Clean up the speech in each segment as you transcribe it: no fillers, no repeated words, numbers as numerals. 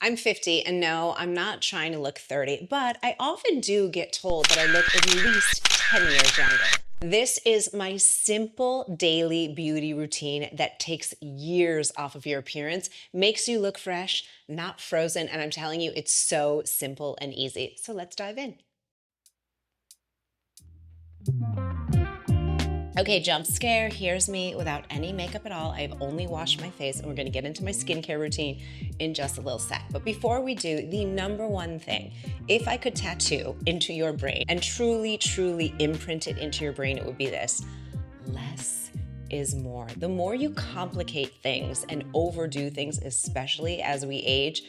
I'm 50, and no, I'm not trying to look 30, but I often do get told that I look at least 10 years younger. This is my simple daily beauty routine that takes years off of your appearance, makes you look fresh, not frozen, and I'm telling you, it's so simple and easy. So let's dive in. Okay, jump scare. Here's me without any makeup at all. I've only washed my face, and we're gonna get into my skincare routine in just a little sec. But before we do, the number one thing, if I could tattoo into your brain and truly, truly imprint it into your brain, it would be this: less is more. The more you complicate things and overdo things, especially as we age,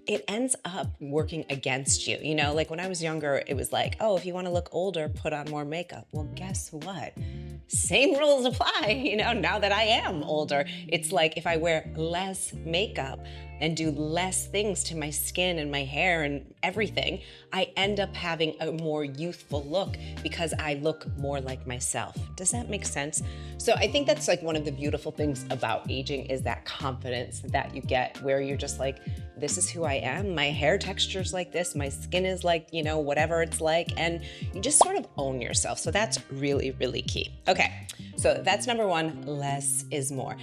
it ends up working against you. You know, like when I was younger, it was like, oh, if you want to look older, put on more makeup. Well, guess what? Same rules apply, you know, now that I am older. It's like if I wear less makeup and do less things to my skin and my hair and everything, I end up having a more youthful look because I look more like myself. Does that make sense? So I think that's like one of the beautiful things about aging is that confidence that you get where you're just like, this is who I am. My hair texture is like this. My skin is like, you know, whatever it's like. And you just sort of own yourself. So that's really, really key. Okay, so that's number one, less is more.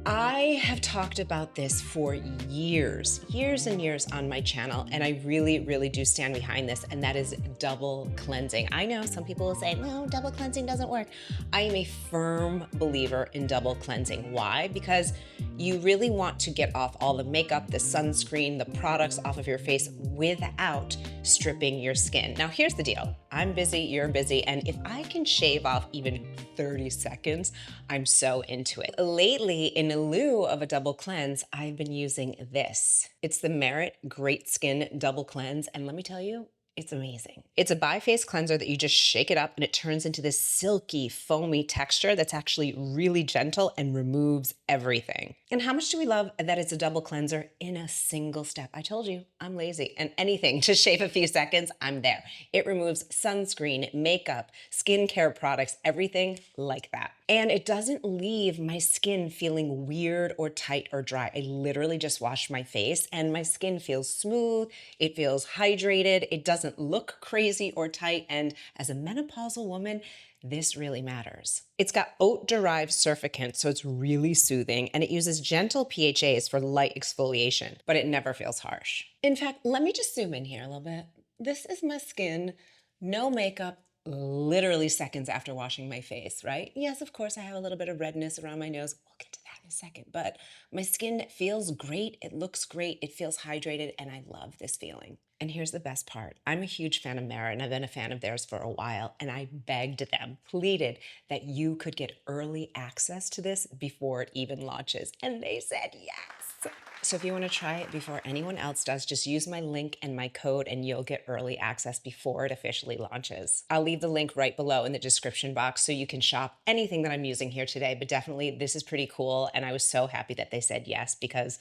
I have talked about this for years and years on my channel, and I really, really do stand behind this, and that is double cleansing. I know some people will say, no, double cleansing doesn't work. I am a firm believer in double cleansing. Why? Because you really want to get off all the makeup, the sunscreen, the products off of your face without stripping your skin. Now, here's the deal. I'm busy, you're busy, and if I can shave off even 30 seconds, I'm so into it. Lately, in lieu of a double cleanse, I've been using this. It's the Merit Great Skin Double Cleanse, and let me tell you, it's amazing. It's a bi-phase cleanser that you just shake it up and it turns into this silky, foamy texture that's actually really gentle and removes everything. And how much do we love that it's a double cleanser in a single step? I told you, I'm lazy, and anything to shave a few seconds, I'm there. It removes sunscreen, makeup, skincare products, everything like that. And it doesn't leave my skin feeling weird or tight or dry. I literally just wash my face and my skin feels smooth, it feels hydrated, it doesn't look crazy or tight, and as a menopausal woman, this really matters. It's got oat-derived surfactants, so it's really soothing, and it uses gentle PHAs for light exfoliation, but it never feels harsh. In fact, let me just zoom in here a little bit. This is my skin, no makeup, literally seconds after washing my face, right? Yes, of course, I have a little bit of redness around my nose. We'll get to that in a second, but my skin feels great, it looks great, it feels hydrated, and I love this feeling. And here's the best part. I'm a huge fan of Merit, and I've been a fan of theirs for a while, and I begged them, pleaded that you could get early access to this before it even launches, and they said yes. So if you want to try it before anyone else does, just use my link and my code and you'll get early access before it officially launches. I'll leave the link right below in the description box so you can shop anything that I'm using here today, but definitely this is pretty cool, and I was so happy that they said yes because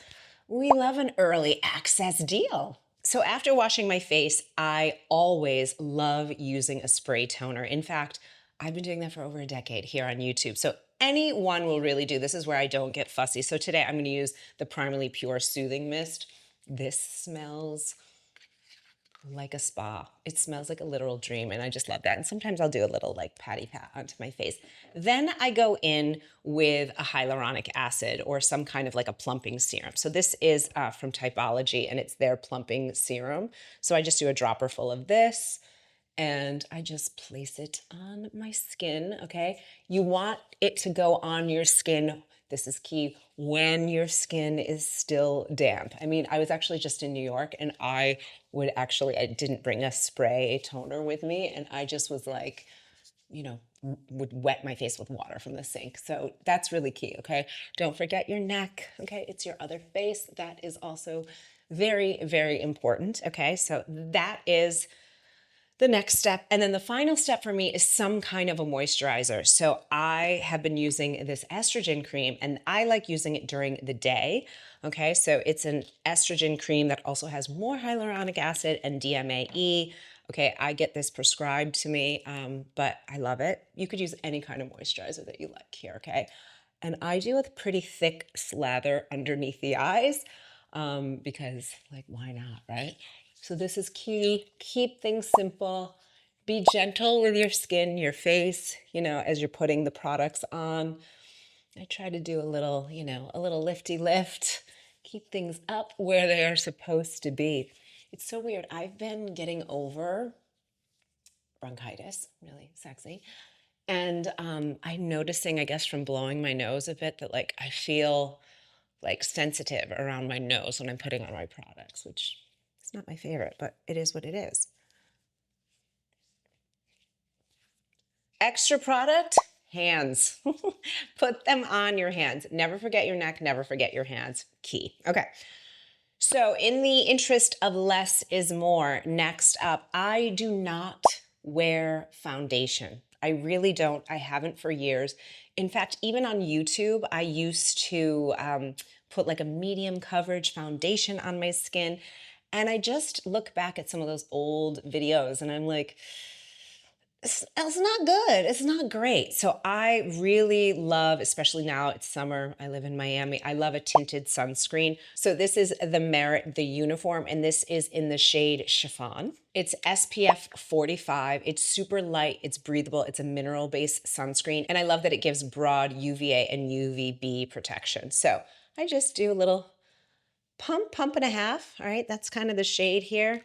we love an early access deal. So after washing my face, I always love using a spray toner. In fact, I've been doing that for over a decade here on YouTube. So anyone will really do. This is where I don't get fussy. So today I'm going to use the Primarily Pure Soothing Mist. This smells like a spa. It smells like a literal dream, and I just love that. And sometimes I'll do a little like patty pat onto my face. Then I go in with a hyaluronic acid or some kind of like a plumping serum. So this is from Typology, and it's their plumping serum. So I just do a dropper full of this, and I just place it on my skin, okay? You want it to go on your skin, this is key, when your skin is still damp. I mean, I was actually just in New York, and I didn't bring a spray toner with me, and I just was like, you know, would wet my face with water from the sink. So that's really key, okay? Don't forget your neck, okay? It's your other face. That is also very, very important, okay? So that is the next step. And then the final step for me is some kind of a moisturizer. So I have been using this estrogen cream, and I like using it during the day. Okay, so it's an estrogen cream that also has more hyaluronic acid and DMAE. Okay, I get this prescribed to me, but I love it. You could use any kind of moisturizer that you like here, okay? And I do a pretty thick slather underneath the eyes. because like, why not, right? So this is key. Keep things simple. Be gentle with your skin, your face, you know, as you're putting the products on. I try to do a little, you know, a little lifty lift, keep things up where they are supposed to be. It's so weird. I've been getting over bronchitis, really sexy. And I'm noticing, I guess, from blowing my nose a bit that like I feel like sensitive around my nose when I'm putting on my products, which is not my favorite, but it is what it is. Extra product, hands. Put them on your hands. Never forget your neck, never forget your hands. Key. Okay. So, in the interest of less is more, next up, I do not wear foundation. I really don't. I haven't for years. In fact, even on YouTube, I used to put like a medium coverage foundation on my skin. And I just look back at some of those old videos and I'm like, it's not good. It's not great. So I really love, especially now it's summer, I live in Miami, I love a tinted sunscreen. So this is the Merit, the uniform, and this is in the shade Chiffon. It's SPF 45. It's super light. It's breathable. It's a mineral-based sunscreen. And I love that it gives broad UVA and UVB protection. So I just do a little pump and a half. All right, that's kind of the shade here.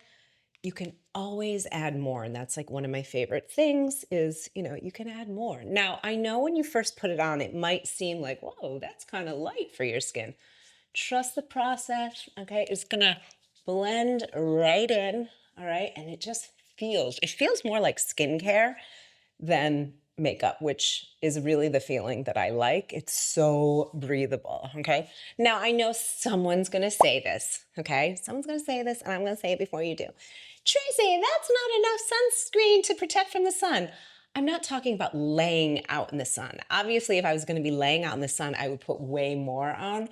You can always add more. And that's like one of my favorite things is, you know, you can add more. Now, I know when you first put it on, it might seem like, whoa, that's kind of light for your skin. Trust the process, okay? It's gonna blend right in, all right? And it feels more like skincare than makeup, which is really the feeling that I like. It's so breathable, okay? Now, I know someone's gonna say this, okay? Someone's gonna say this, and I'm gonna say it before you do. Tracy, that's not enough sunscreen to protect from the sun. I'm not talking about laying out in the sun. Obviously, if I was gonna be laying out in the sun, I would put way more on.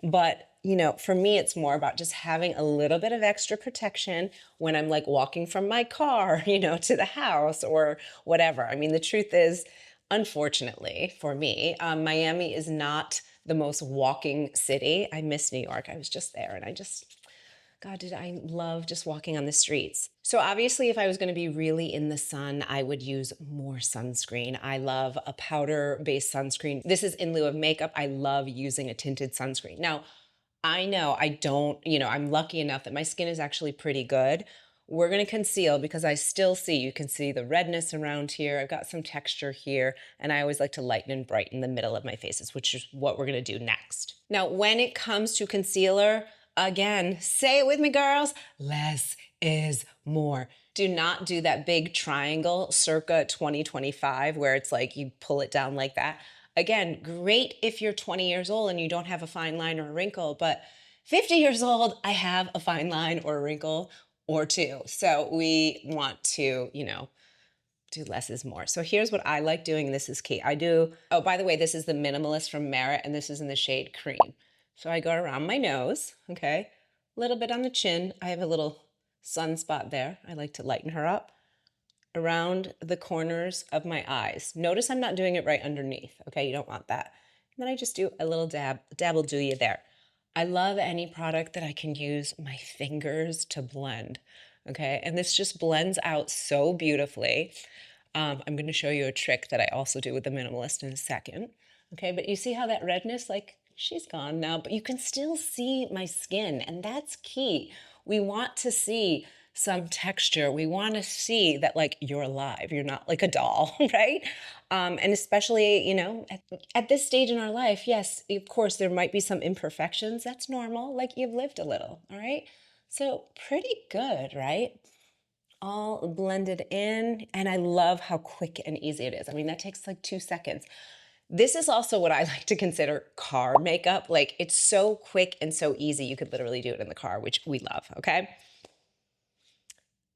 But, you know, for me, it's more about just having a little bit of extra protection when I'm like walking from my car, you know, to the house or whatever. I mean, the truth is, unfortunately for me, Miami is not the most walking city. I miss New York. I was just there and God, did I love just walking on the streets. So obviously, if I was going to be really in the sun, I would use more sunscreen. I love a powder-based sunscreen. This is in lieu of makeup. I love using a tinted sunscreen. Now, I know I don't, you know, I'm lucky enough that my skin is actually pretty good. We're going to conceal because I still see, you can see the redness around here. I've got some texture here, and I always like to lighten and brighten the middle of my faces, which is what we're going to do next. Now, when it comes to concealer, again, say it with me, girls, less is more. Do not do that big triangle circa 2025 where it's like you pull it down like that. Again, great if you're 20 years old and you don't have a fine line or a wrinkle, but 50 years old, I have a fine line or a wrinkle or two. So we want to, you know, do less is more. So here's what I like doing. This is key. Oh, by the way, this is the Minimalist from Merit, and this is in the shade Cream. So I go around my nose, okay? A little bit on the chin. I have a little sunspot there. I like to lighten her up. Around the corners of my eyes. Notice I'm not doing it right underneath, okay? You don't want that. And then I just do a little dab will do you there. I love any product that I can use my fingers to blend, okay? And this just blends out so beautifully. I'm gonna show you a trick that I also do with the Minimalist in a second, okay? But you see how that redness, like, she's gone now, but you can still see my skin, and that's key. We want to see some texture. We want to see that like you're alive. You're not like a doll, right? And especially, you know, at this stage in our life, yes, of course, there might be some imperfections. That's normal. Like you've lived a little, all right? So pretty good, right? All blended in. And I love how quick and easy it is. I mean, that takes like 2 seconds. This is also what I like to consider car makeup. Like it's so quick and so easy. You could literally do it in the car, which we love, okay?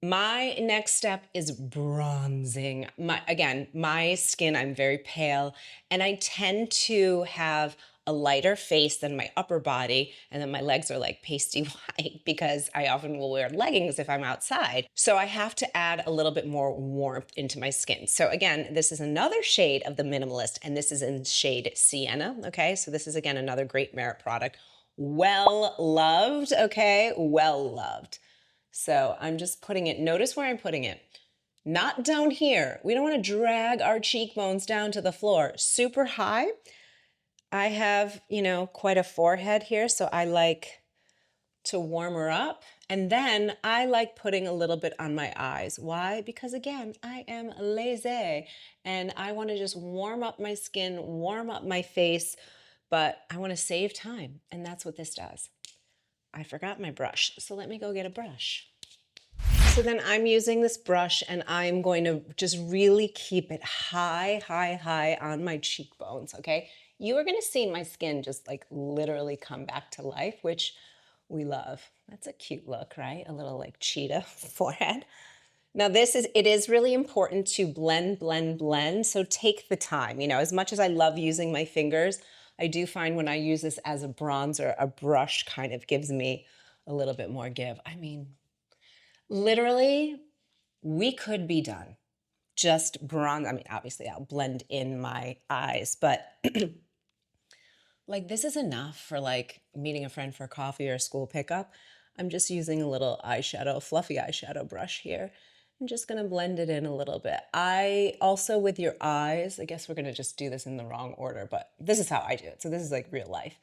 My next step is bronzing. Again, my skin, I'm very pale, and I tend to have a lighter face than my upper body, and then my legs are like pasty white because I often will wear leggings if I'm outside. So I have to add a little bit more warmth into my skin. So again, this is another shade of the Minimalist, and this is in shade Sienna, okay? So this is, again, another great Merit product. well loved, okay? Well loved. So I'm just putting it, notice where I'm putting it. Not down here. We don't want to drag our cheekbones down to the floor. Super high. I have, you know, quite a forehead here, so I like to warm her up. And then I like putting a little bit on my eyes. Why? Because again, I am lazy and I want to just warm up my skin, warm up my face, but I want to save time. And that's what this does. I forgot my brush, so let me go get a brush. So then I'm using this brush and I'm going to just really keep it high, high, high on my cheekbones, okay? You are gonna see my skin just like literally come back to life, which we love. That's a cute look, right? A little like cheetah forehead. Now it is really important to blend, blend, blend. So take the time, you know, as much as I love using my fingers, I do find when I use this as a bronzer, a brush kind of gives me a little bit more give. I mean, literally, we could be done. Just bronze. I mean, obviously I'll blend in my eyes, but like this is enough for like meeting a friend for coffee or school pickup. I'm just using a little eyeshadow, fluffy eyeshadow brush here. I'm just gonna blend it in a little bit. I also, with your eyes, I guess we're gonna just do this in the wrong order, but this is how I do it. So this is like real life.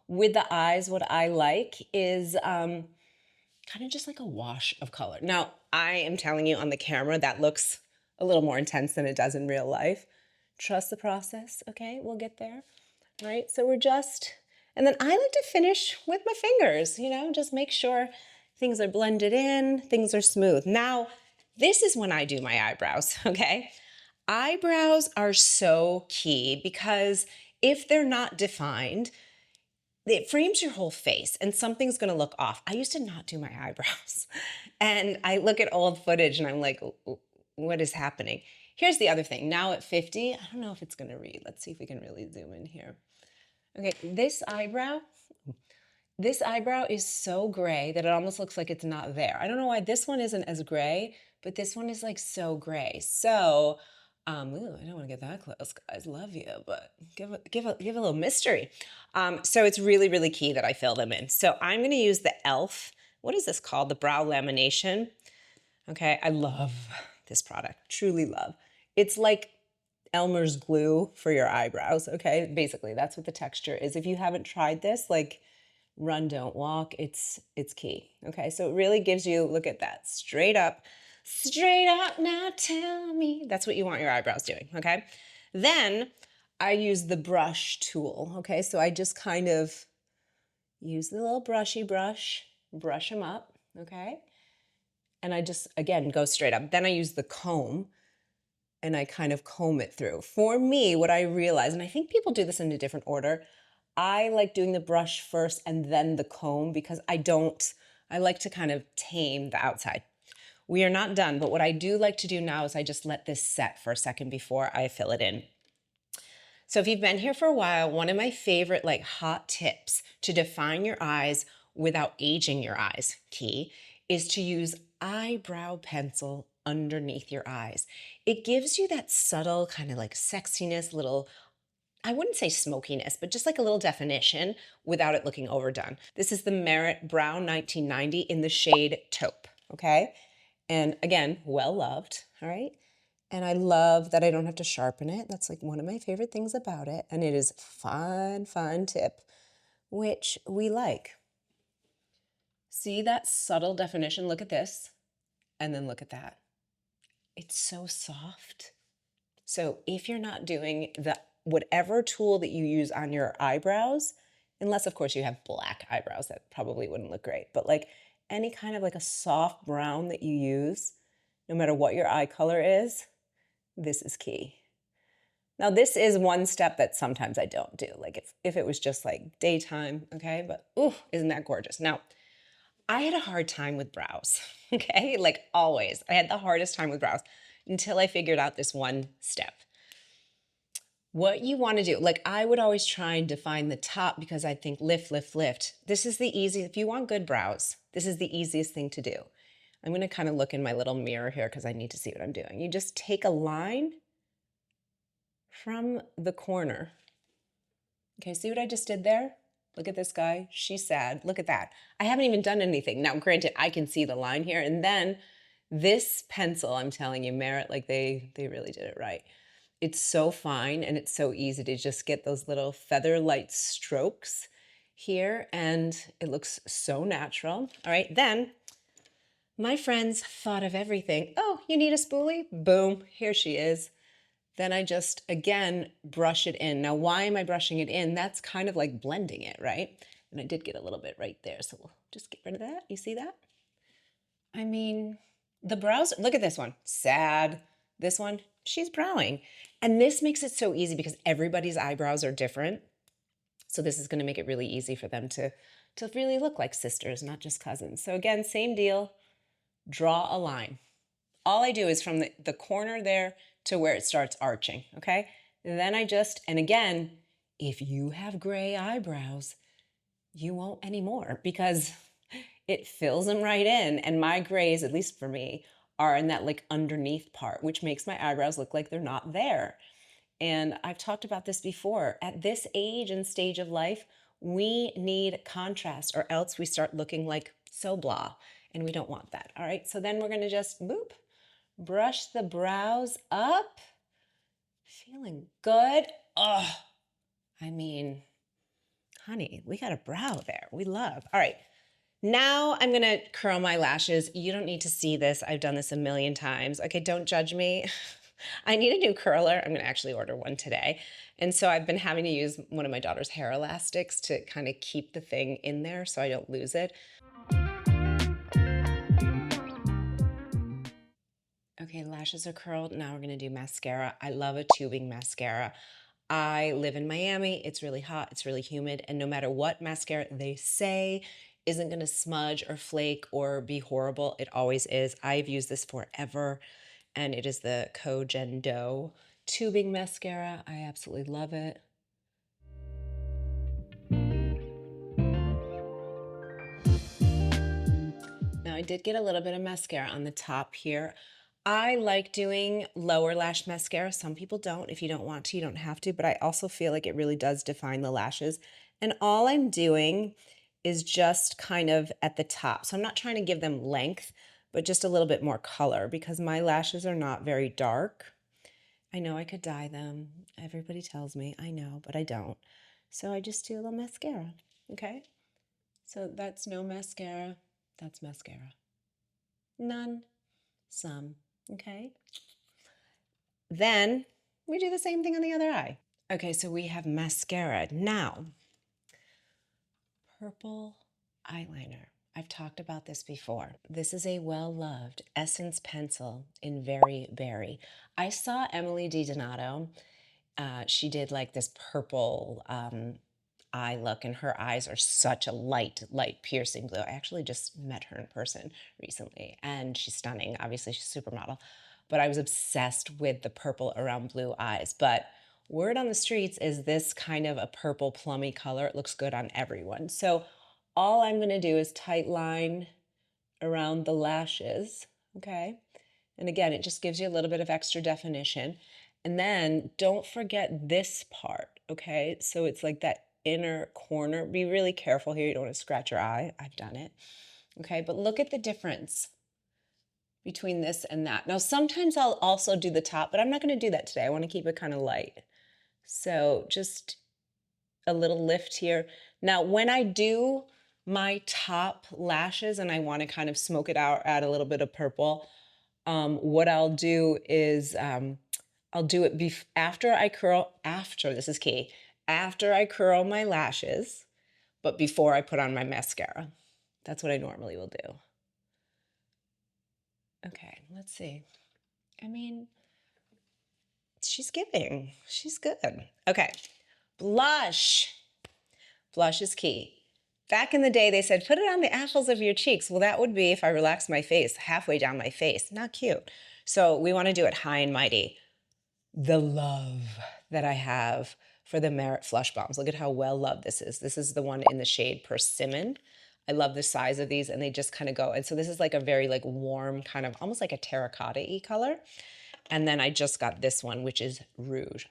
With the eyes, what I like is kind of just like a wash of color. Now, I am telling you on the camera, that looks a little more intense than it does in real life. Trust the process, okay? We'll get there, right? So we're just, and then I like to finish with my fingers, you know, just make sure things are blended in, things are smooth. Now, this is when I do my eyebrows, okay? Eyebrows are so key because if they're not defined, it frames your whole face and something's gonna look off. I used to not do my eyebrows and I look at old footage and I'm like, what is happening? Here's the other thing. Now at 50, I don't know if it's gonna read. Let's see if we can really zoom in here. Okay, this eyebrow is so gray that it almost looks like it's not there. I don't know why this one isn't as gray, but this one is like so gray. So, ooh, I don't want to get that close, guys. Love you, but give a little mystery. So it's really, really key that I fill them in. So I'm going to use the e.l.f. What is this called? The brow lamination. Okay, I love this product. Truly love. It's like Elmer's glue for your eyebrows. Okay, basically that's what the texture is. If you haven't tried this, like run, don't walk. It's key. Okay, so it really gives you, look at that, straight up now tell me. That's what you want your eyebrows doing, okay? Then I use the brush tool, okay? So I just kind of use the little brushy brush them up, okay? And I just, again, go straight up. Then I use the comb and I kind of comb it through. For me, what I realize, and I think people do this in a different order, I like doing the brush first and then the comb because I like to kind of tame the outside. We are not done, but what I do like to do now is I just let this set for a second before I fill it in. So if you've been here for a while, one of my favorite like hot tips to define your eyes without aging your eyes, key, is to use eyebrow pencil underneath your eyes. It gives you that subtle kind of like sexiness, little, I wouldn't say smokiness, but just like a little definition without it looking overdone. This is the Merit Brown 1990 in the shade Taupe, okay? And again, well loved, all right? And I love that I don't have to sharpen it. That's like one of my favorite things about it. And it is fun, fun tip, which we like. See that subtle definition? Look at this, and then look at that. It's so soft. So if you're not doing whatever tool that you use on your eyebrows, unless of course you have black eyebrows, that probably wouldn't look great, but like any kind of like a soft brown that you use, no matter what your eye color is, this is key. Now this is one step that sometimes I don't do, like if it was just like daytime, okay, but ooh, isn't that gorgeous? Now, I had a hard time with brows, okay? Like always, I had the hardest time with brows until I figured out this one step. What you want to do, like I would always try and define the top because I think lift, lift, lift. This is the easiest, if you want good brows, this is the easiest thing to do. I'm going to kind of look in my little mirror here because I need to see what I'm doing. You just take a line from the corner. Okay, see what I just did there? Look at this guy. She's sad. Look at that. I haven't even done anything. Now, granted, I can see the line here. And then this pencil, I'm telling you, Merit, like they really did it right. It's so fine and it's so easy to just get those little feather light strokes here, and it looks so natural. All right, then my friends thought of everything. Oh, you need a spoolie? Boom, here she is. Then I just, again, brush it in. Now, why am I brushing it in? That's kind of like blending it, right? And I did get a little bit right there, so we'll just get rid of that. You see that? I mean, the brows, look at this one, sad. This one, she's browing. And this makes it so easy because everybody's eyebrows are different. So this is gonna make it really easy for them to really look like sisters, not just cousins. So again, same deal, draw a line. All I do is from the corner there to where it starts arching, okay? And then I just, and again, if you have gray eyebrows, you won't anymore because it fills them right in. And my grays, at least for me, are in that like underneath part, which makes my eyebrows look like they're not there. And I've talked about this before. At this age and stage of life, we need contrast or else we start looking like so blah, and we don't want that. All right, so then we're gonna just boop, brush the brows up. Feeling good. Oh, I mean, honey, we got a brow there. We love. All right. Now I'm gonna curl my lashes. You don't need to see this. I've done this a million times. Okay, don't judge me. I need a new curler. I'm gonna actually order one today. And so I've been having to use one of my daughter's hair elastics to kind of keep the thing in there so I don't lose it. Okay, lashes are curled. Now we're gonna do mascara. I love a tubing mascara. I live in Miami. It's really hot, it's really humid, and no matter what mascara they say isn't gonna smudge or flake or be horrible, it always is. I've used this forever, and it is the Kojen Do tubing mascara. I absolutely love it. Now I did get a little bit of mascara on the top here. I like doing lower lash mascara. Some people don't. If you don't want to, you don't have to, but I also feel like it really does define the lashes. And all I'm doing is just kind of at the top. So I'm not trying to give them length, but just a little bit more color because my lashes are not very dark. I know I could dye them. Everybody tells me, I know, but I don't. So I just do a little mascara, okay? So that's no mascara, that's mascara. None, some, okay? Then we do the same thing on the other eye. Okay, so we have mascara. Now, purple eyeliner. I've talked about this before. This is a well-loved Essence pencil in Very Berry. I saw Emily DiDonato. She did like this purple eye look, and her eyes are such a light piercing blue. I actually just met her in person recently, and she's stunning. Obviously, she's a supermodel, but I was obsessed with the purple around blue eyes. But word on the streets is this kind of a purple plummy color. It looks good on everyone. So all I'm gonna do is tight line around the lashes, okay? And again, it just gives you a little bit of extra definition. And then don't forget this part, okay? So it's like that inner corner. Be really careful here. You don't want to scratch your eye. I've done it, okay? But look at the difference between this and that. Now, sometimes I'll also do the top, but I'm not going to do that today. I want to keep it kind of light. So just a little lift here. Now, when I do my top lashes and I want to kind of smoke it out, add a little bit of purple, what I'll do is I'll do it after I curl, this is key, after I curl my lashes, but before I put on my mascara. That's what I normally will do. Okay, let's see. I mean, she's giving. She's good. Okay, blush. Blush is key. Back in the day, they said, put it on the apples of your cheeks. Well, that would be if I relax my face, halfway down my face. Not cute. So we want to do it high and mighty. The love that I have for the Merit Flush Bombs. Look at how well loved this is. This is the one in the shade Persimmon. I love the size of these, and they just kind of go. And so this is like a very like warm kind of, almost like a terracotta-y color. And then I just got this one, which is Rouge.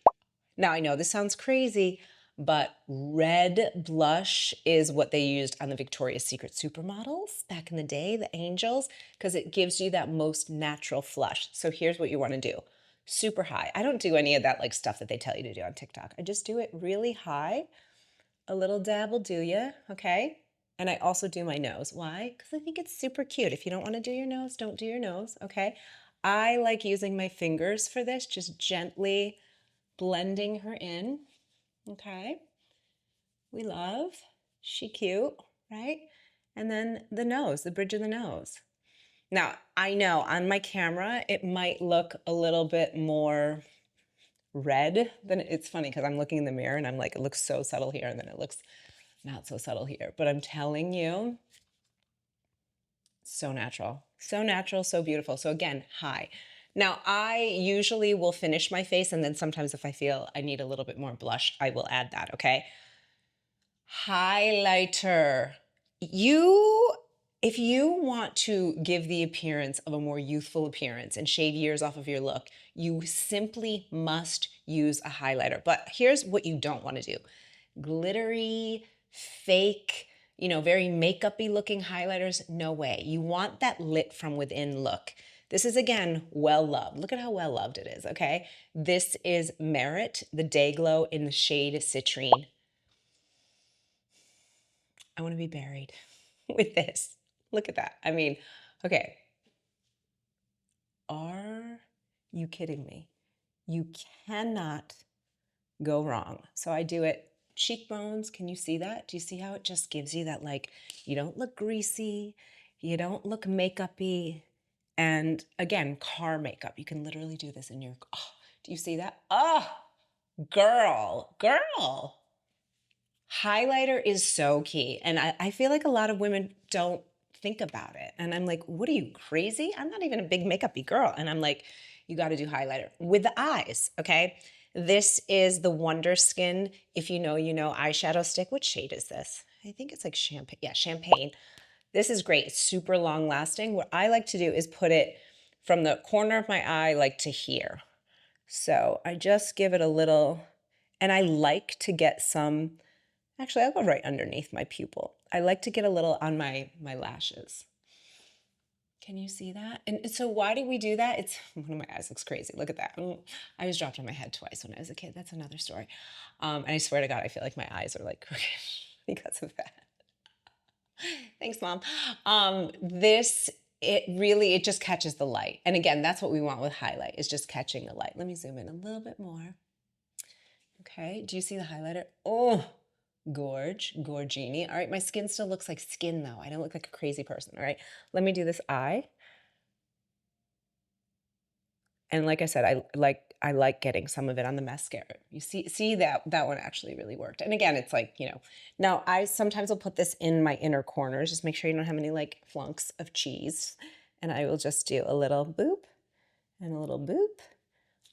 Now I know this sounds crazy. but red blush is what they used on the Victoria's Secret supermodels back in the day, the angels, because it gives you that most natural flush. So here's what you want to do. Super high. I don't do any of that like stuff that they tell you to do on TikTok. I just do it really high. A little dab will do ya, okay? And I also do my nose. Why? Because I think it's super cute. If you don't want to do your nose, don't do your nose, okay? I like using my fingers for this, just gently blending her in, okay? We love. She cute, right? And then the nose, the bridge of the nose. Now, I know on my camera, it might look a little bit more red than it's funny because I'm looking in the mirror and I'm like, it looks so subtle here, and then it looks not so subtle here. But I'm telling you, so natural, so beautiful. So again, high. Now, I usually will finish my face, and then sometimes if I feel I need a little bit more blush, I will add that, okay? Highlighter. If you want to give the appearance of a more youthful appearance and shave years off of your look, you simply must use a highlighter. But here's what you don't want to do. Glittery, fake, very makeup-y looking highlighters, no way. You want that lit from within look. This is, again, well-loved. Look at how well-loved it is, okay? This is Merit, the Day Glow in the shade Citrine. I want to be buried with this. Look at that. I mean, okay. Are you kidding me? You cannot go wrong. So I do it cheekbones. Can you see that? Do you see how it just gives you that, like, you don't look greasy, you don't look makeup-y, and again, car makeup. You can literally do this in your, oh, do you see that? Oh, girl. Highlighter is so key. And I feel like a lot of women don't think about it. And I'm like, what are you, crazy? I'm not even a big makeup-y girl. And I'm like, you got to do highlighter with the eyes, okay? This is the Wonder Skin, if you know, eyeshadow stick. What shade is this? I think it's like champagne. Yeah, champagne. This is great. It's super long lasting. What I like to do is put it from the corner of my eye, like to here. So I just give it a little, and I like to get some. Actually, I'll go right underneath my pupil. I like to get a little on my lashes. Can you see that? And so why do we do that? It's, one of my eyes looks crazy. Look at that. I was dropped on my head twice when I was a kid. That's another story. And I swear to God, I feel like my eyes are like crooked because of that. Thanks, Mom. It just catches the light. And again, that's what we want with highlight, is just catching the light. Let me zoom in a little bit more. Okay, do you see the highlighter? Oh, gorgini. All right, my skin still looks like skin though. I don't look like a crazy person, all right? Let me do this eye. And like I said, I like getting some of it on the mascara. You see that one actually really worked. And again, it's like, now I sometimes will put this in my inner corners. Just make sure you don't have any like flunks of cheese. And I will just do a little boop and a little boop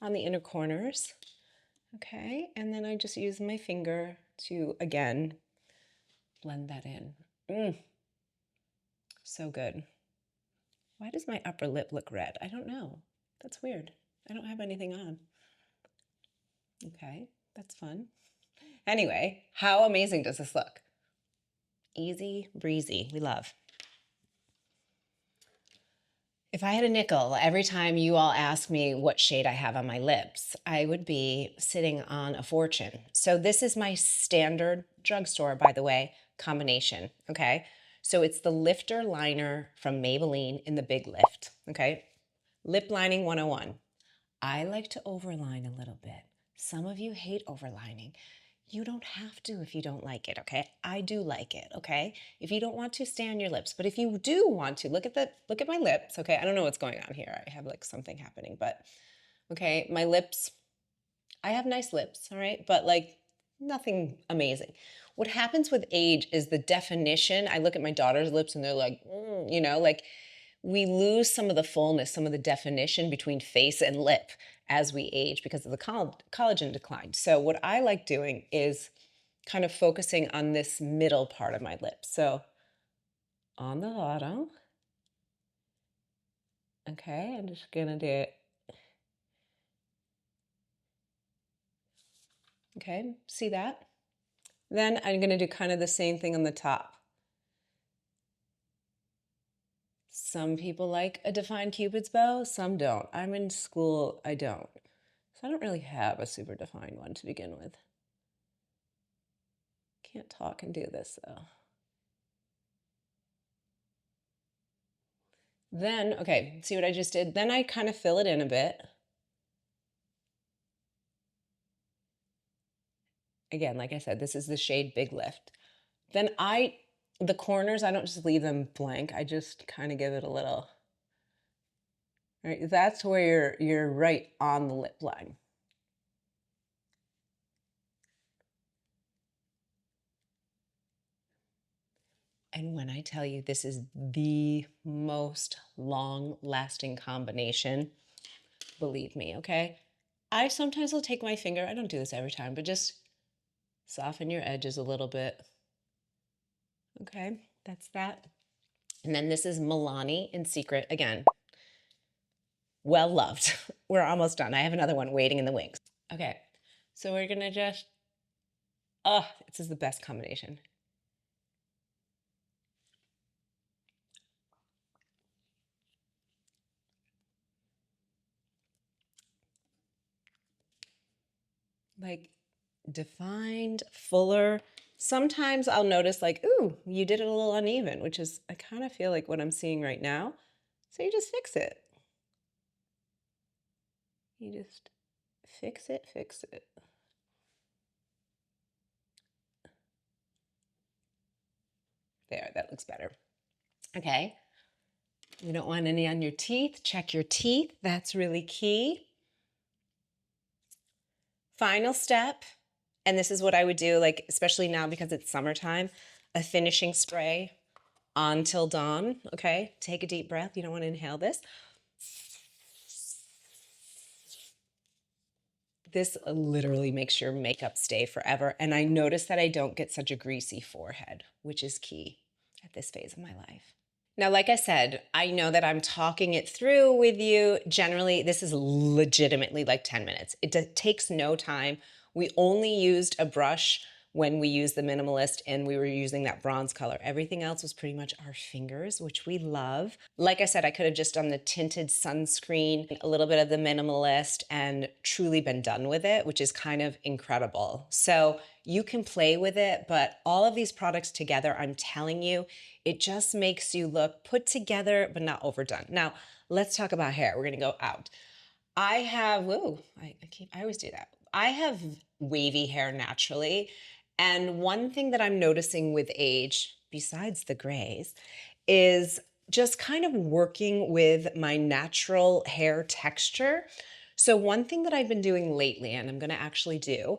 on the inner corners. Okay, and then I just use my finger to, again, blend that in. So good. Why does my upper lip look red? I don't know. That's weird. I don't have anything on. Okay, that's fun. Anyway, how amazing does this look? Easy breezy, we love. If I had a nickel every time you all ask me what shade I have on my lips, I would be sitting on a fortune. So this is my standard drugstore, by the way, combination, okay? So it's the Lifter Liner from Maybelline in the Big Lift, okay? Lip lining 101. I like to overline a little bit. Some of you hate overlining. You don't have to if you don't like it, okay? I do like it, okay? If you don't want to, stay on your lips. But if you do want to, look at my lips, okay? I don't know what's going on here. I have like something happening, but okay, my lips, I have nice lips, all right? But like nothing amazing. What happens with age is the definition. I look at my daughter's lips and they're like, like we lose some of the fullness, some of the definition between face and lip as we age because of the collagen decline. So what I like doing is kind of focusing on this middle part of my lip. So on the bottom, okay, I'm just gonna do it. Okay, see that? Then I'm gonna do kind of the same thing on the top. Some people like a defined Cupid's bow, some don't. I'm in school, I don't. So I don't really have a super defined one to begin with. Can't talk and do this though. Then, okay, see what I just did? Then I kind of fill it in a bit. Again, like I said, this is the shade Big Lift. Then the corners, I don't just leave them blank. I just kind of give it a little, right? That's where you're right on the lip line. And when I tell you this is the most long-lasting combination, believe me, okay? I sometimes will take my finger, I don't do this every time, but just soften your edges a little bit. Okay, that's that. And then this is Milani in Secret again. Well loved. We're almost done. I have another one waiting in the wings. Okay, so we're gonna just, oh, this is the best combination. Like defined, fuller. Sometimes I'll notice like, ooh, you did it a little uneven, which is, I kind of feel like what I'm seeing right now. So you just fix it. You just fix it, fix it. There, that looks better. Okay. You don't want any on your teeth. Check your teeth. That's really key. Final step, and this is what I would do, like, especially now because it's summertime, a finishing spray on till dawn, okay? Take a deep breath. You don't want to inhale this. This literally makes your makeup stay forever. And I notice that I don't get such a greasy forehead, which is key at this phase of my life. Now, like I said, I know that I'm talking it through with you. Generally, this is legitimately like 10 minutes. It takes no time. We only used a brush when we used the minimalist and we were using that bronze color. Everything else was pretty much our fingers, which we love. Like I said, I could have just done the tinted sunscreen, a little bit of the minimalist, and truly been done with it, which is kind of incredible. So you can play with it, but all of these products together, I'm telling you, it just makes you look put together, but not overdone. Now, let's talk about hair. We're gonna go out. I have, whoa, I always do that. I have wavy hair naturally. And one thing that I'm noticing with age, besides the grays, is just kind of working with my natural hair texture. So one thing that I've been doing lately, and I'm gonna actually do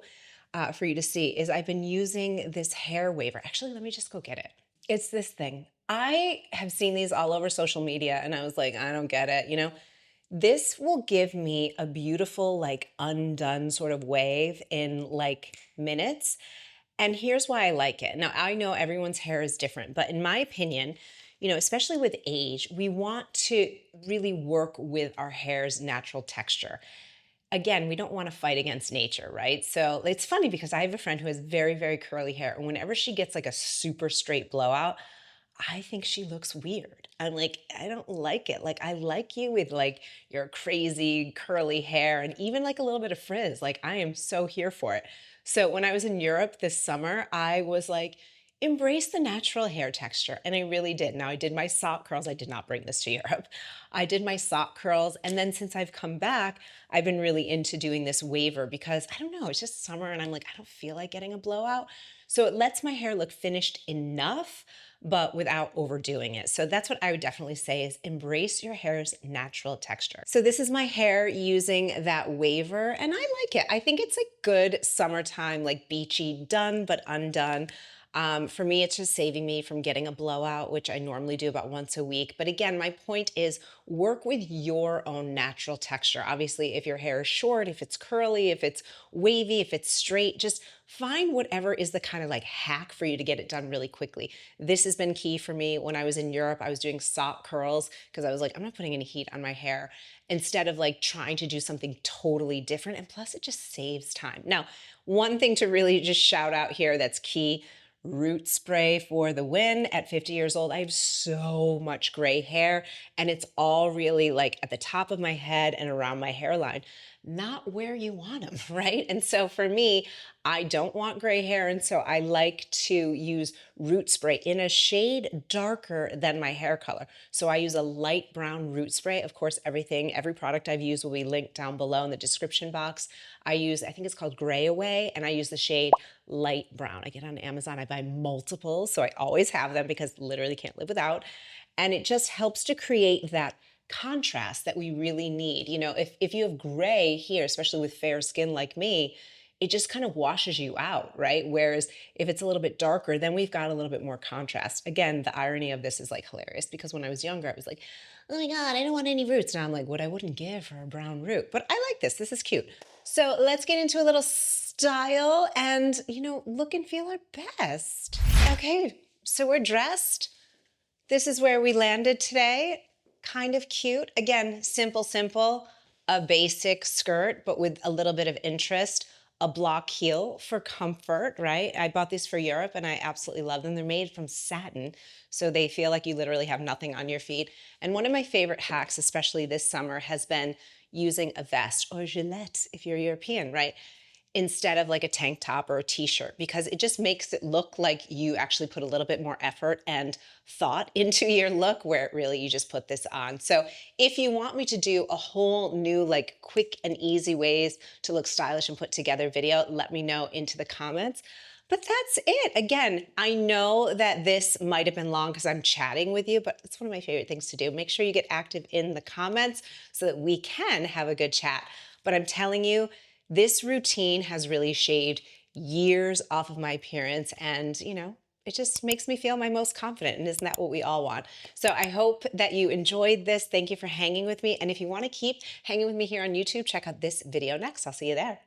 for you to see, is I've been using this hair waver. Actually, let me just go get it. It's this thing. I have seen these all over social media and I was like, I don't get it, you know? This will give me a beautiful, like undone sort of wave in like minutes. And here's why I like it. Now, I know everyone's hair is different, but in my opinion, you know, especially with age, we want to really work with our hair's natural texture. Again, we don't want to fight against nature, right? So it's funny because I have a friend who has very, very curly hair. And whenever she gets like a super straight blowout, I think she looks weird. I'm like, I don't like it. Like, I like you with like your crazy curly hair and even like a little bit of frizz. Like, I am so here for it. So when I was in Europe this summer, I was like, embrace the natural hair texture. And I really did. Now I did my sock curls. I did not bring this to Europe. I did my sock curls. And then since I've come back, I've been really into doing this waver because I don't know, it's just summer and I'm like, I don't feel like getting a blowout. So it lets my hair look finished enough, but without overdoing it. So that's what I would definitely say is embrace your hair's natural texture. So this is my hair using that waver and I like it. I think it's a good summertime, like beachy, done but undone. For me, it's just saving me from getting a blowout, which I normally do about once a week. But again, my point is work with your own natural texture. Obviously, if your hair is short, if it's curly, if it's wavy, if it's straight, just find whatever is the kind of like hack for you to get it done really quickly. This has been key for me. When I was in Europe, I was doing sock curls because I was like, I'm not putting any heat on my hair, instead of like trying to do something totally different. And plus, it just saves time. Now, one thing to really just shout out here that's key: root spray for the win. At 50 years old, I have so much gray hair, and it's all really like at the top of my head and around my hairline, not where you want them, right? And so for me, I don't want gray hair, and so I like to use root spray in a shade darker than my hair color. So I use a light brown root spray. Of course, every product I've used will be linked down below in the description box. I think it's called Gray Away, and I use the shade light brown. I get on Amazon, I buy multiples, so I always have them because literally can't live without. And it just helps to create that contrast that we really need. You know, if you have gray here, especially with fair skin like me, it just kind of washes you out, right? Whereas if it's a little bit darker, then we've got a little bit more contrast. Again, the irony of this is like hilarious because when I was younger, I was like, oh my God, I don't want any roots. Now I'm like, what I wouldn't give for a brown root. But I like this. This is cute. So let's get into a little style and, look and feel our best. Okay, so we're dressed. This is where we landed today. Kind of cute. Again, simple, a basic skirt, but with a little bit of interest. A block heel for comfort, right? I bought these for Europe and I absolutely love them. They're made from satin, so they feel like you literally have nothing on your feet. And one of my favorite hacks, especially this summer, has been using a vest or gilet if you're European, right? Instead of like a tank top or a t-shirt, because it just makes it look like you actually put a little bit more effort and thought into your look, where really you just put this on. So if you want me to do a whole new like quick and easy ways to look stylish and put together video, let me know into the comments. But that's it. Again, I know that this might have been long because I'm chatting with you, but it's one of my favorite things to do. Make sure you get active in the comments so that we can have a good chat. But I'm telling you, this routine has really shaved years off of my appearance, and it just makes me feel my most confident, and isn't that what we all want? So I hope that you enjoyed this. Thank you for hanging with me, and if you want to keep hanging with me here on YouTube, check out this video next. I'll see you there.